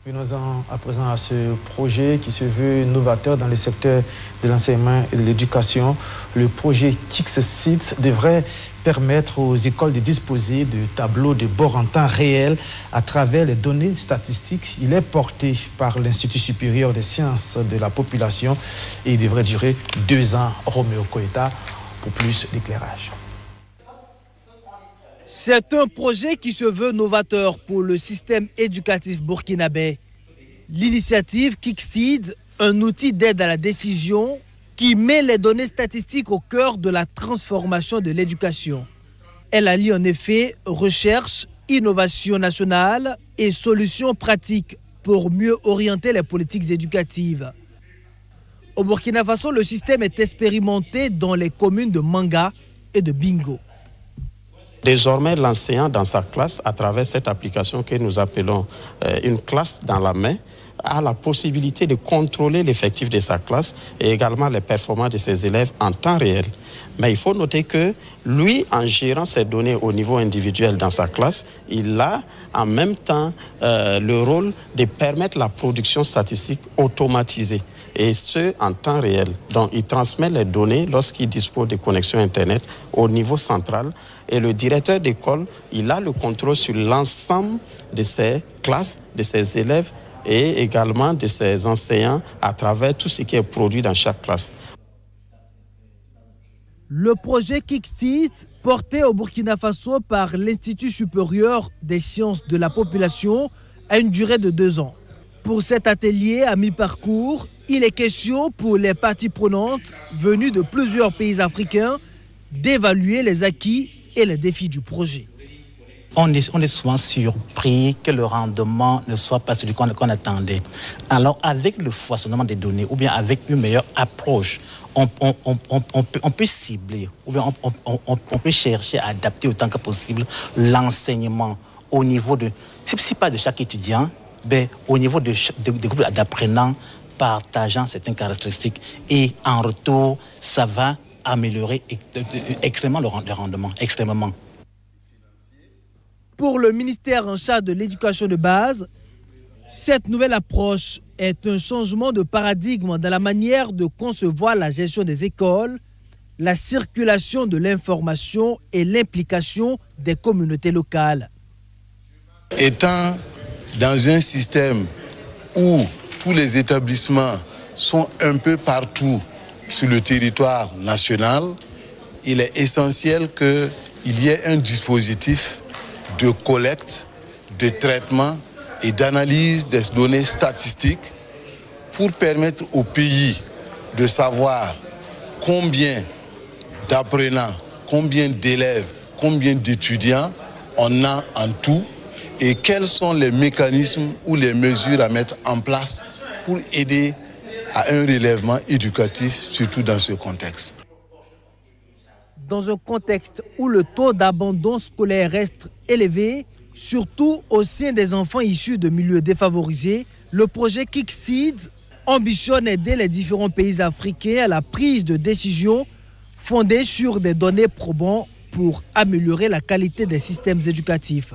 Venons-en à présent à ce projet qui se veut novateur dans le secteur de l'enseignement et de l'éducation. Le projet KixSeeds devrait permettre aux écoles de disposer de tableaux de bord en temps réel à travers les données statistiques. Il est porté par l'Institut supérieur des sciences de la population et il devrait durer 2 ans. Roméo Koeta pour plus d'éclairage. C'est un projet qui se veut novateur pour le système éducatif burkinabé. L'initiative KixSeeds, un outil d'aide à la décision qui met les données statistiques au cœur de la transformation de l'éducation. Elle allie en effet recherche, innovation nationale et solutions pratiques pour mieux orienter les politiques éducatives. Au Burkina Faso, le système est expérimenté dans les communes de Manga et de Bingo. Désormais, l'enseignant dans sa classe, à travers cette application que nous appelons une classe dans la main, a la possibilité de contrôler l'effectif de sa classe et également les performances de ses élèves en temps réel. Mais il faut noter que lui, en gérant ces données au niveau individuel dans sa classe, il a en même temps le rôle de permettre la production statistique automatisée. Et ce, en temps réel. Donc, il transmet les données lorsqu'il dispose de connexion Internet au niveau central. Et le directeur d'école, il a le contrôle sur l'ensemble de ses classes, de ses élèves et également de ses enseignants à travers tout ce qui est produit dans chaque classe. Le projet KixSeeds, porté au Burkina Faso par l'Institut supérieur des sciences de la population, a une durée de 2 ans. Pour cet atelier à mi-parcours, il est question pour les parties prenantes venues de plusieurs pays africains d'évaluer les acquis et les défis du projet. On est souvent surpris que le rendement ne soit pas celui qu'on attendait. Alors, avec le foisonnement des données ou bien avec une meilleure approche, on peut cibler ou bien on peut chercher à adapter autant que possible l'enseignement au niveau de, si pas de chaque étudiant, mais au niveau de groupes d'apprenants partageant certaines caractéristiques. Et en retour, ça va améliorer extrêmement le rendement, extrêmement. Pour le ministère en charge de l'éducation de base, cette nouvelle approche est un changement de paradigme dans la manière de concevoir la gestion des écoles, la circulation de l'information et l'implication des communautés locales. Étant dans un système où tous les établissements sont un peu partout sur le territoire national, il est essentiel qu'il y ait un dispositif de collecte, de traitement et d'analyse des données statistiques pour permettre au pays de savoir combien d'apprenants, combien d'élèves, combien d'étudiants on a en tout et quels sont les mécanismes ou les mesures à mettre en place pour aider à un relèvement éducatif, surtout dans ce contexte. Dans un contexte où le taux d'abandon scolaire reste élevé, surtout au sein des enfants issus de milieux défavorisés, le projet KixSeeds ambitionne aider les différents pays africains à la prise de décision fondée sur des données probantes pour améliorer la qualité des systèmes éducatifs.